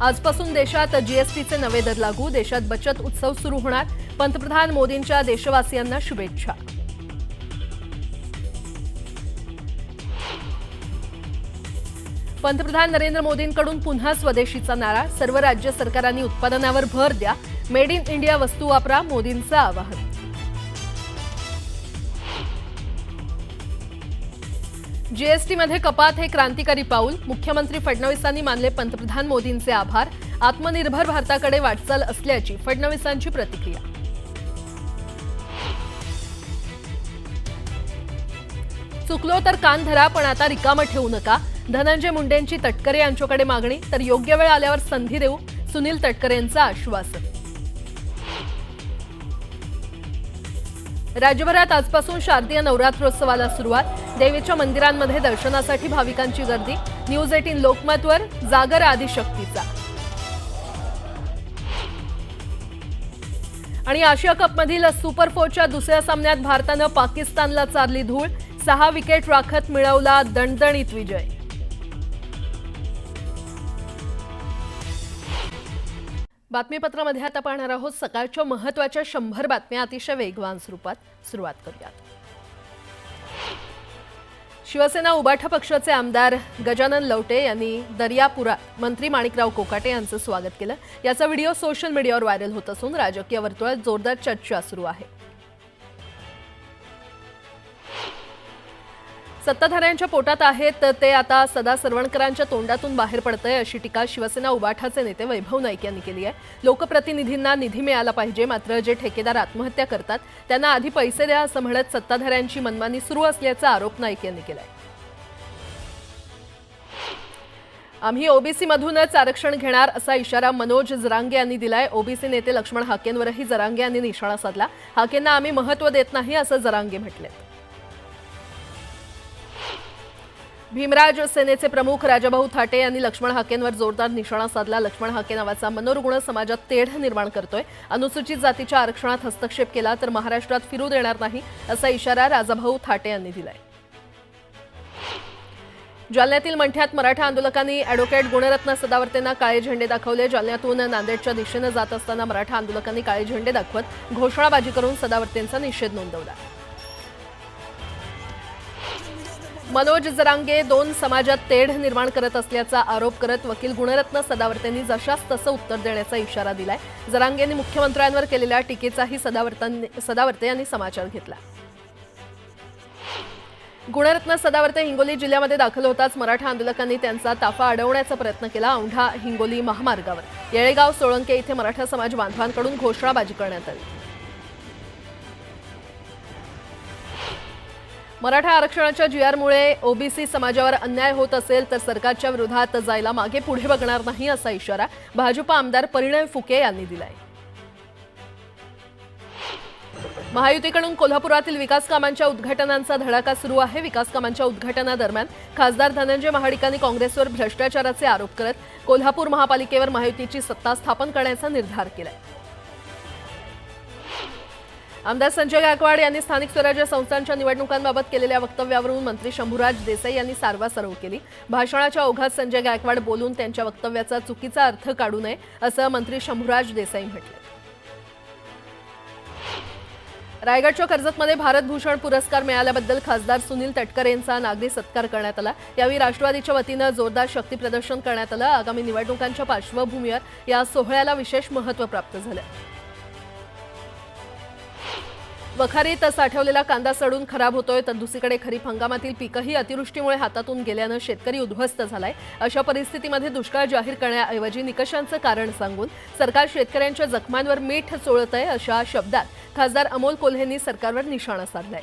आजपासून देशात जीएसटीचे नवे दर लागू, देशात बचत उत्सव सुरू होणार, पंतप्रधान मोदींच्या देशवासियांना शुभेच्छा. पंतप्रधान नरेंद्र मोदींकडून पुन्हा स्वदेशीचा नारा, सर्व राज्य सरकारांनी उत्पादनावर भर द्या, मेड इन इंडिया वस्तू वापरा, मोदींचं आवाहन. जीएसटीमध्ये कपात हे क्रांतिकारी पाऊल, मुख्यमंत्री फडणवीसांनी मानले पंतप्रधान मोदींचे आभार, आत्मनिर्भर भारताकडे वाटचाल असल्याची फडणवीसांची प्रतिक्रिया. चुकलो तर कान धरा, पण आता रिकामं ठेवू नका, धनंजय मुंडेंची तटकरे यांच्याकडे मागणी, तर योग्य वेळ आल्यावर संधी देऊ, सुनील तटकरेंचं आश्वासन. राज्यभरात आजपासून शारदीय नवरात्रोत्सवाला सुरुवात, देवीच्या मंदिरांमध्ये दर्शनासाठी भाविकांची गर्दी. न्यूज 18 लोकमतवर जागर आदिशक्तीचा. आणि आशिया कपमधील सुपर 4च्या दुसऱ्या सामन्यात भारतानं पाकिस्तानला चारली धूळ, 6 विकेट राखत मिळवला दणदणीत विजय. बातमीपत्रामध्ये आता पाहणार आहोत सकाळच्या महत्त्वाच्या 100 बातम्या अतिशय वेगवान स्वरूपात. सुरुवात करूयात. शिवसेना उबाठा पक्षाचे आमदार गजानन लवटे यांनी दर्यापुरात मंत्री माणिकराव कोकाटे यांचं स्वागत केलं. याचा व्हिडिओ सोशल मीडियावर व्हायरल होत असून राजकीय वर्तुळात जोरदार चर्चा सुरू आहे. सत्ताधाऱ्यांच्या पोटात आहेत ते आता सदा सरवणकरांच्या तोंडातून बाहेर पडतंय, अशी टीका शिवसेना उबाठाचे नेते वैभव नाईक यांनी केली आहे. लोकप्रतिनिधींना निधी मिळाला पाहिजे, मात्र जे ठेकेदार आत्महत्या करतात त्यांना आधी पैसे द्या असं म्हणत सत्ताधाऱ्यांची मनमानी सुरू असल्याचा आरोप नाईक यांनी केलाय. आम्ही ओबीसी मधूनच आरक्षण घेणार असा इशारा मनोज जरांगे यांनी दिलाय. ओबीसी नेते लक्ष्मण हाकेंवरही जरांगे यांनी निशाणा साधला. हाकेंना आम्ही महत्त्व देत नाही असं जरांगे म्हटले. भीमराज सेनेचे प्रमुख राजाभाऊ थाटे यांनी लक्ष्मण हाकेंवर जोरदार निशाणा साधला. लक्ष्मण हाके नावाचा मनोरुग्ण समाजात तेढ निर्माण करतोय, अनुसूचित जातीच्या आरक्षणात हस्तक्षेप केला तर महाराष्ट्रात फिरू देणार नाही असा इशारा राजाभाऊ थाटे यांनी दिलाय. जालन्यातील मंठ्यात मराठा आंदोलकांनी अॅडव्होकेट गुणरत्न सदावर्तेंना काळे झेंडे दाखवले. जालन्यातून नांदेडच्या दिशेने जात असताना मराठा आंदोलकांनी काळे झेंडे दाखवत घोषणाबाजी करून सदावर्तेंचा निषेध नोंदवला. मनोज जरांगे 2 समाजात तेढ निर्माण करत असल्याचा आरोप करत वकील गुणरत्न सदावर्तेंनी जशास तसं उत्तर देण्याचा इशारा दिलाय. जरांगेंनी मुख्यमंत्र्यांवर केलेल्या टीकेचाही सदावर्ते यांनी समाचार घेतला. गुणरत्न सदावर्ते हिंगोली जिल्ह्यामध्ये दाखल होताच मराठा आंदोलकांनी त्यांचा ताफा अडवण्याचा प्रयत्न केला. औंढा हिंगोली महामार्गावर येळेगाव सोळंके इथे मराठा समाज बांधवांकडून घोषणाबाजी करण्यात आली. मराठा आरक्षणाच्या जीआरमुळे ओबीसी समाजावर अन्याय होत असेल तर सरकारच्या विरोधात जायला मागे पुढे बघणार नाही असा इशारा भाजप आमदार परिणय फुके यांनी दिलाय. महायुतीकडून कोल्हापुरातील विकास कामांच्या उद्घाटनांचा धडाका सुरू आहे. विकास कामांच्या उद्घाटनादरम्यान खासदार धनंजय महाडिकांनी काँग्रेसवर भ्रष्टाचाराचे आरोप करत कोल्हापूर महापालिकेवर महायुतीची सत्ता स्थापन करण्याचा निर्धार केलाय. आमदार संजय गायकवाड यांनी स्थानिक स्वराज्य संस्थांच्या निवडणुकांबाबत केलेल्या वक्तव्यावरून मंत्री शंभूराज देसाई यांनी सारवासारव केली. भाषणाच्या ओघात संजय गायकवाड बोलून त्यांच्या वक्तव्याचा चुकीचा अर्थ काढू नये असं मंत्री शंभूराज देसाई म्हटले. रायगडच्या कर्जतमध्ये भारतभूषण पुरस्कार मिळाल्याबद्दल खासदार सुनील तटकरे यांचा नागरी सत्कार करण्यात आला. यावेळी राष्ट्रवादीच्या वतीनं जोरदार शक्तीप्रदर्शन करण्यात आलं. आगामी निवडणुकांच्या पार्श्वभूमीवर या सोहळ्याला विशेष महत्त्व प्राप्त झालं. वखारीत साठवलेला कांदा सडून खराब होतोय तर दुसरीकडे खरीप हंगामातील पीकही अतिवृष्टीमुळे हातातून गेल्यानं शेतकरी उद्ध्वस्त झालाय. अशा परिस्थितीमध्ये दुष्काळ जाहीर करण्याऐवजी निकषांचं कारण सांगून सरकार शेतकऱ्यांच्या जखमांवर मीठ चोळतंय अशा शब्दात खासदार अमोल कोल्हेंनी सरकारवर निशाणा साधलाय.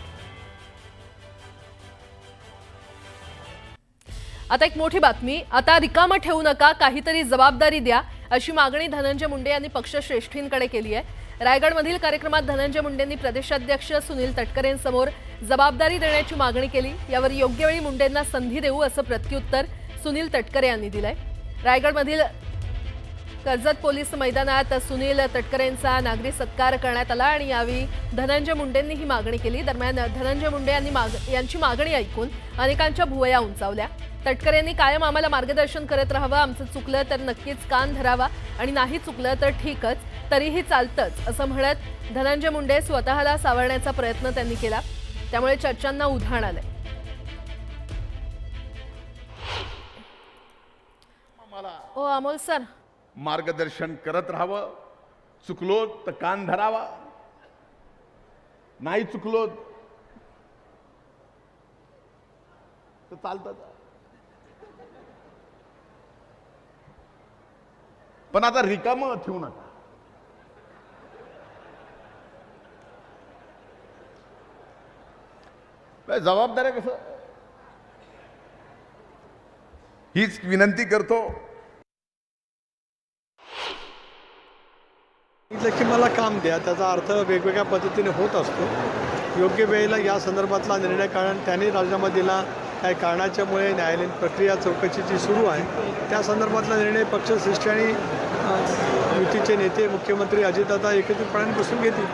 आता एक मोठी बातमी. आता रिकामं ठेवू नका, काहीतरी जबाबदारी द्या अशी मागणी धनंजय मुंडे यांनी पक्षश्रेष्ठींकडे केली आहे. रायगडमधील कार्यक्रमात धनंजय मुंडेंनी प्रदेशाध्यक्ष सुनील तटकरेंसमोर जबाबदारी देण्याची मागणी केली. यावर योग्य वेळी मुंडेंना संधी देऊ असं प्रत्युत्तर सुनील तटकरे यांनी दिलंय. रायगडमधील कर्जत पोलीस मैदानात सुनील तटकरेंचा नागरी सत्कार करण्यात आला आणि यावेळी धनंजय मुंडेंनी ही मागणी केली। दरम्यान धनंजय मुंडे यांची मागणी ऐकून अनेकांच्या भुवया उंचावल्या। तटकरेंनी कायम आम्हाला मार्गदर्शन करत राहावं, आमचं चुकलं तर नक्कीच कान धरावा आणि नाही चुकलं तर ठीकच, तरीही चालतंच असं म्हणत धनंजय मुंडे स्वतःला सावरण्याचा प्रयत्न त्यांनी केला। त्यामुळे चर्चांना उधाण आलंय। ओ अमोल सर, मार्गदर्शन करत राहावं, चुकलो तर कान धरावा, नाही चुकलो तर चालतं। पण आता रिकामं ठेवू नका। जबाबदारी कसं हीच विनंती करतो की मला काम द्या, त्याचा अर्थ वेगवेगळ्या पद्धतीने होत असतो। योग्य वेळेला या संदर्भातला निर्णय, कारण त्यांनी राजीनामा दिला काही कारणाच्यामुळे न्यायालयीन प्रक्रिया चौकशीची सुरू आहे, त्या संदर्भातला निर्णय पक्षश्रेष्ठी आणि युतीचे नेते मुख्यमंत्री अजितदादा एकत्रितपणे बसून घेतील।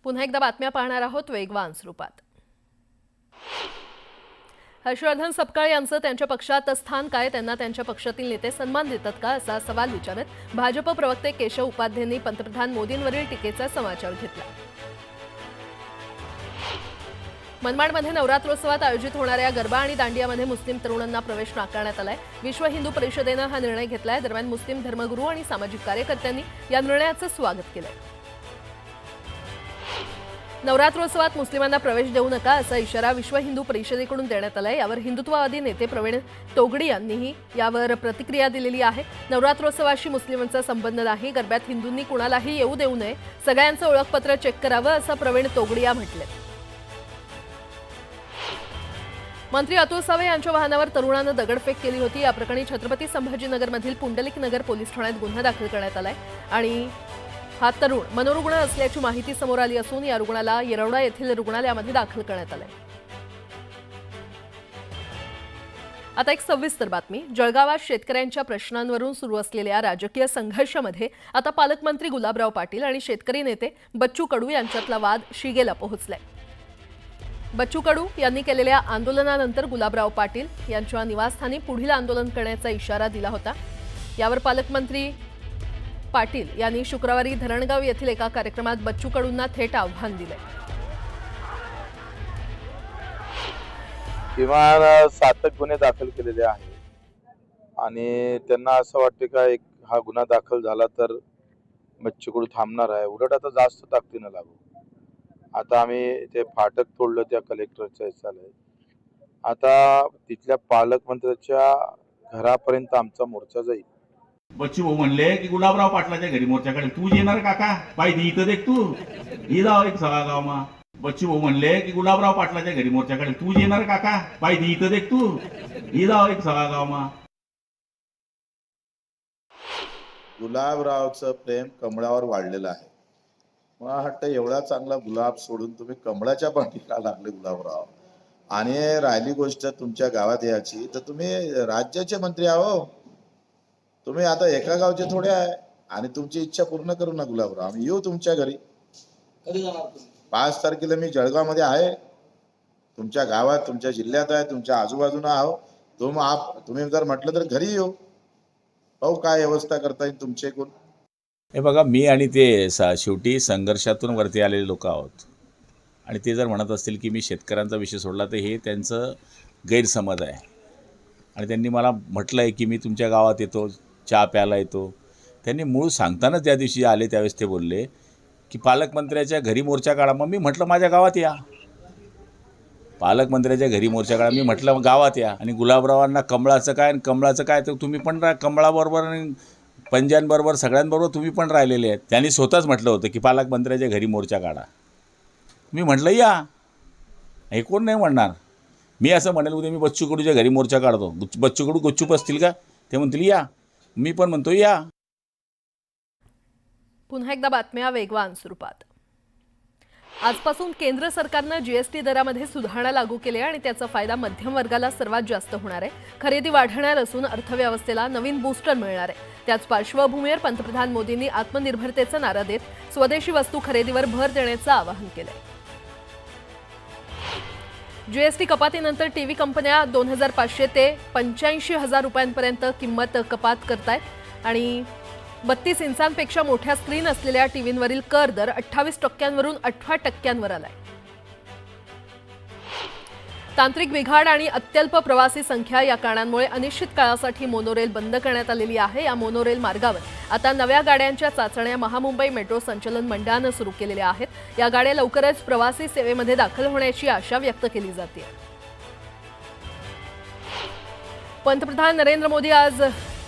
पुन्हा एकदा बातम्या पाहणार आहोत वेगवान स्वरूपात। हर्षवर्धन सपकाळ यांचं त्यांच्या पक्षात स्थान काय, त्यांना त्यांच्या पक्षातील नेते सन्मान देतात का, असा सवाल विचारत भाजप प्रवक्ते केशव उपाध्यायांनी पंतप्रधान मोदींवरील टीकेचा समाचार घेतला। मनमाडमध्ये नवरात्रोत्सवात आयोजित होणाऱ्या गरबा आणि दांडियामध्ये मुस्लिम तरुणांना प्रवेश नाकारण्यात आलाय। विश्व हिंदू परिषदेनं हा निर्णय घेतलाय। दरम्यान मुस्लिम धर्मगुरू आणि सामाजिक कार्यकर्त्यांनी या निर्णयाचं स्वागत केलंय। नवरात्रोत्सवात मुस्लिमांना प्रवेश देऊ नका असा इशारा विश्व हिंदू परिषदेकडून देण्यात आलाय। यावर हिंदुत्ववादी नेते प्रवीण तोगडी यांनीही यावर प्रतिक्रिया दिलेली आहे। नवरात्रोत्सवाशी मुस्लिमांचा संबंध नाही, गरब्यात हिंदूंनी कुणालाही येऊ देऊ नये, सगळ्यांचं ओळखपत्र चेक करावं असं प्रवीण तोगडी या म्हटले। मंत्री अतुल सावे यांच्या वाहनावर तरुणानं दगडफेक केली होती। या प्रकरणी छत्रपती संभाजीनगरमधील पुंडलिक नगर पोलीस ठाण्यात गुन्हा दाखल करण्यात आलाय आणि हा तरुण मनोरुग्ण असल्याची माहिती समोर आली असून या रुग्णाला येरवडा येथील रुग्णालयामध्ये दाखल करण्यात आलंय। आता एक सविस्तर बातमी। जळगावात शेतकऱ्यांच्या प्रश्नांवरून सुरू असलेल्या राजकीय संघर्षामध्ये आता पालकमंत्री गुलाबराव पाटील आणि शेतकरी नेते बच्चू कडू यांच्यातला वाद शिगेला पोहोचलाय। बच्चू कडू यांनी केलेल्या आंदोलनानंतर गुलाबराव पाटील यांच्या निवासस्थानी पुढील आंदोलन करण्याचा इशारा दिला होता। यावर पालकमंत्री पाटील यांनी शुक्रवारी धरणगाव येथील एका कार्यक्रमात बच्चू कडूंना थेट आव्हान दिले। किमान 7 गुन्हे दाखल केलेले आहेत आणि त्यांना असं वाटतं का एक हा गुन्हा दाखल झाला तर बच्चू कडू थांबणार आहे, उलट आता जास्त ताकदीनं लागू। आता आम्ही ते फाटक तोडलं त्या कलेक्टरच्या हिसाला, आता तिथल्या पालकमंत्र्याच्या घरापर्यंत आमचा मोर्चा जाईल। बच्चू भाऊ म्हणले की गुलाबराव पाटलाच्या घरी मोर्चा काढेल, तू येणार काका पाहिजे इथं देख तू ही जाव एक सगळा गाव मा। बच्चू भाऊ म्हणले की गुलाबराव पाटलाच्या घरी मोर्चा काढेल, तू येणार काका पाहिजे इथं देख तू ही जाव एक सगळा गाव मा। गुलाबरावचं प्रेम कमळावर वाढलेलं आहे। मला वाटतं एवढा चांगला गुलाब सोडून तुम्ही कमळाच्या पाठीला लागले गुलाबराव। आणि राहिली गोष्ट तुमच्या गावात याची, तर तुम्ही राज्याचे मंत्री आहो, तुम्ही आता एका गावचे थोडे आहे आणि तुमची इच्छा पूर्ण करू ना गुलाबराव। आम्ही येऊ तुमच्या घरी। कधी जाणार तुम्ही? 5 तारखेला मी जळगाव मध्ये आहे, तुमच्या गावात, तुमच्या जिल्ह्यात आहे, तुमच्या आजूबाजूला आहो। तुम्ही जर म्हटलं तर घरी येऊ, पाहू काय व्यवस्था करता येईल तुमचे कोण। हे बघा, मी आणि ते शेवटी संघर्षातून वरती आलेले लोक आहोत आणि ते जर म्हणत असतील की मी शेतकऱ्यांचा विषय सोडला तर हे त्यांचं गैरसमज आहे। आणि त्यांनी मला म्हटलं आहे की मी तुमच्या गावात येतो, चहा प्यायला येतो। त्यांनी मूळ सांगताना त्या दिवशी आले त्यावेळेस ते बोलले की पालकमंत्र्याच्या घरी मोर्चा काढा। मग मी म्हटलं माझ्या गावात या, पालकमंत्र्याच्या घरी मोर्चा काढा। मी म्हटलं गावात या। आणि गुलाबरावांना कमळाचं काय आणि कमळाचं काय, तर तुम्ही पण कमळाबरोबर आणि पंजांबरोबर सगळ्यांबरोबर तुम्ही पण राहिलेले आहेत। त्यांनी स्वतःच म्हटलं होतं की पालकमंत्र्याच्या घरी मोर्चा काढा। मी म्हटलं या, हे कोण नाही म्हणणार। मी असं म्हणेल उद्या मी बच्चू कडूच्या घरी मोर्चा काढतो, बच्चू कडू गुच्चूप असतील का, ते म्हणतील या, मी पण म्हणतो या। पुन्हा एकदा बातम्या वेगवान स्वरूपात। आजपासून केंद्र सरकारनं जीएसटी दरामध्ये सुधारणा लागू केली आहे आणि त्याचा फायदा मध्यम वर्गाला सर्वात जास्त होणार आहे. खरेदी वाढणार असून अर्थव्यवस्थेला नवीन बूस्टर मिळणार आहे. त्याच पार्श्वभूमीवर पंतप्रधान मोदींनी आत्मनिर्भरतेचा नारा देत स्वदेशी वस्तू खरेदीवर भर देण्याचं आवाहन केलंय. जीएसटी कपातीनंतर टीव्ही कंपन्या 2,500 ते 85,000 रुपयांपर्यंत किंमत कपात करतायत आणि 32 इंचांपेक्षा मोठ्या स्क्रीन असलेल्या टीव्हींवरील कर दर 28% 18% आलाय. तांत्रिक बिघाड आणि अत्यल्प प्रवासी संख्या या कारणांमुळे अनिश्चित काळासाठी मोनोरेल बंद करण्यात आलेली आहे. या मोनोरेल मार्गावर आता नव्या गाड्यांच्या चाचण्या महामुंबई मेट्रो संचलन मंडळानं सुरू केलेल्या आहेत. या गाड्या लवकरच प्रवासी सेवेमध्ये दाखल होण्याची आशा व्यक्त केली जाते. पंतप्रधान नरेंद्र मोदी आज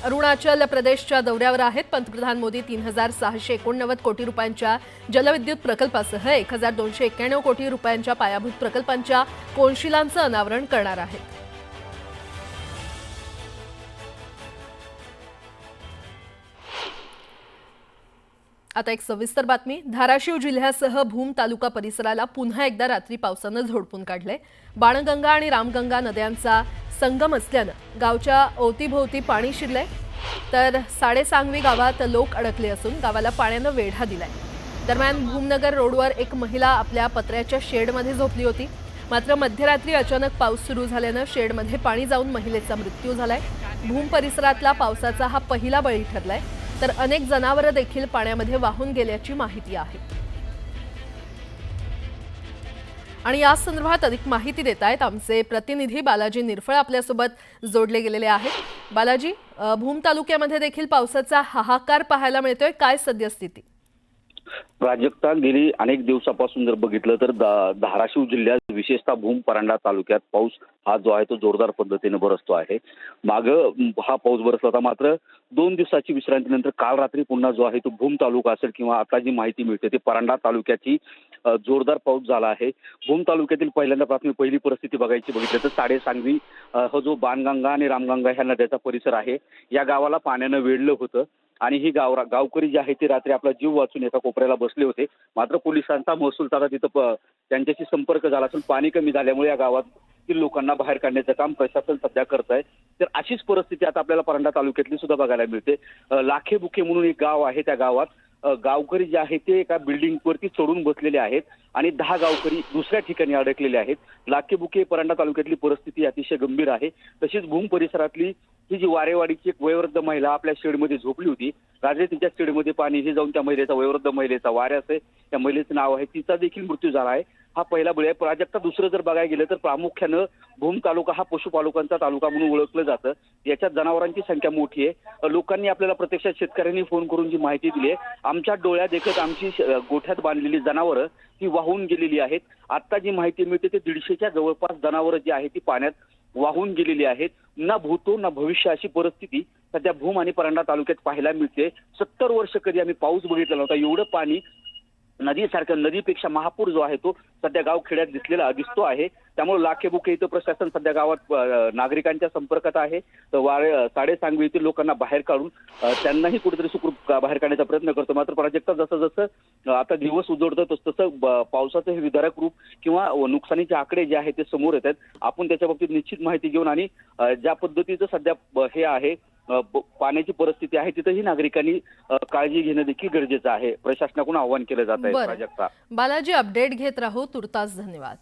अरुणाचल प्रदेशच्या दौऱ्यावर आहेत. पंतप्रधान मोदी 3,689 कोटी रुपयांच्या जलविद्युत प्रकल्पासह 1,291 कोटी रुपयांच्या पायाभूत प्रकल्पांच्या कोनशिलांचं अनावरण करणार आहेत. आता एक सविस्तर बातमी. धाराशिव जिल्ह्यासह भूम तालुका परिसराला पुन्हा एकदा रात्री पावसानं झोडपून काढले. बाणगंगा आणि रामगंगा नद्यांचा संगम असल्यानं गावच्या अवतीभोवती पाणी शिरलंय, तर साडेसांगवी गावात लोक अडकले असून गावाला पाण्यानं वेढा दिलाय. दरम्यान भूमनगर रोडवर एक महिला आपल्या पत्र्याच्या शेडमध्ये झोपली होती. मात्र मध्यरात्री अचानक पाऊस सुरू झाल्यानं शेडमध्ये पाणी जाऊन महिलेचा मृत्यू झालाय. भूम परिसरातला पावसाचा हा पहिला बळी ठरलाय, तर अनेक जनावरं देखील पाण्यामध्ये वाहून गेल्याची माहिती आहे. आणि या संदर्भात अधिक माहिती देत आहेत आमचे प्रतिनिधी बालाजी निरफळ आपल्यासोबत जोडले गेलेले आहेत. बालाजी, भूम तालुक्यामध्ये देखील पावसाचा हाहाकार पाहायला मिळतोय, काय सद्यस्थिती? प्राजक्ता, गेली अनेक दिवसापासून जर बघितलं तर धाराशिव जिल्ह्यात विशेषतः भूम परांडा तालुक्यात पाऊस हा जो आहे तो जोरदार पद्धतीने बरसतो आहे. मागं हा पाऊस बरसला होता, मात्र 2 दिवसाची विश्रांतीनंतर काल रात्री पुन्हा जो आहे तो भूम तालुका असेल किंवा आता जी माहिती मिळते ती परांडा तालुक्याची जोरदार पाऊस झाला आहे. भूम तालुक्यातील पहिली परिस्थिती बघितलं तर साडेसांगवी हा जो बाणगंगा आणि रामगंगा ह्या नद्याचा परिसर आहे, या गावाला पाण्यानं वेढलं होतं आणि ही गावकरी जे आहे ते रात्री आपला जीव वाचून एका कोपऱ्याला बसले होते. मात्र पोलिसांचा महसूल आता तिथं त्यांच्याशी संपर्क झाला असून पाणी कमी झाल्यामुळे या गावातील लोकांना बाहेर काढण्याचं काम प्रशासन सध्या करत आहे. तर अशीच परिस्थिती आता आपल्याला परांडा तालुक्यातली सुद्धा बघायला मिळते. लाखेबुके म्हणून एक गाव आहे, त्या गावात गावकरी जे आहे ते एका बिल्डिंगवरती चढून बसलेले आहेत आणि 10 गावकरी दुसऱ्या ठिकाणी अडकलेले आहेत. लाखेबुके परांडा तालुक्यातली परिस्थिती अतिशय गंभीर आहे. तशीच भूम परिसरातली ही जी वारेवाडीची एक वयोवृद्ध महिला आपल्या शेडमध्ये झोपली होती, रात्री तिच्या शेडमध्ये पाणी हे जाऊन त्या महिलेचा, वयोवृद्ध महिलेचा, वाऱ्यास आहे त्या महिलेचं नाव आहे, तिचा देखील मृत्यू झाला आहे. हा पहिला बळी आहे. प्राजक्ता, दुसरं जर बघायला गेलं तर प्रामुख्यानं भूम तालुका हा पशुपालकांचा तालुका म्हणून ओळखलं जातं. याच्यात जनावरांची संख्या मोठी आहे. लोकांनी आपल्याला प्रत्यक्षात शेतकऱ्यांनी फोन करून जी माहिती दिली आहे, आमच्या डोळ्यात देखत आमची गोठ्यात बांधलेली जनावरं ती वाहून गेलेली आहेत. आता जी माहिती मिळते ते 150च्या जवळपास जनावरं जी आहे ती पाण्यात वाहून गेलेली आहेत. ना भूतो ना भविष्य अशी परिस्थिती सध्या भूम आणि परांडा तालुक्यात पाहायला मिळते. 70 वर्ष कधी आम्ही पाऊस बघितला नव्हता. एवढं पाणी नदीसारखं, नदीपेक्षा महापूर जो आहे तो सध्या गावखेड्यात दिसतो आहे. त्यामुळे लाखेबुके इथं प्रशासन सध्या गावात नागरिकांच्या संपर्कात आहे. तर साडेसांगवी येथील लोकांना बाहेर काढून त्यांनाही कुठेतरी सुखरूप बाहेर काढण्याचा प्रयत्न करतो. मात्र प्राजक्ता, जसं आता दिवस उजवडतं तसं पावसाचं हे विदारक रूप किंवा नुकसानीचे आकडे जे आहेत ते समोर येत आहेत. आपण त्याच्या बाबतीत निश्चित माहिती घेऊन आणि ज्या पद्धतीचं सध्या हे आहे पाण्याची परिस्थिती आहे तिथंही नागरिकांनी काळजी घेणं देखील गरजेचं आहे. प्रशासनाकडून आवाहन केलं जात आहे. प्राजक्ता, बालाजी, अपडेट घेत राहू. तुर्तास धन्यवाद.